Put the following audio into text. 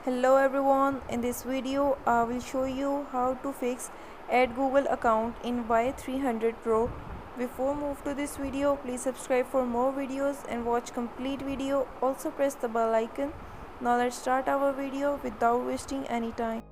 Hello everyone, in this video I will show you how to fix Add Google account in Y300 Pro. Before move to this video, please subscribe for more videos and watch complete video. Also press the bell icon. Now let's start our video without wasting any time.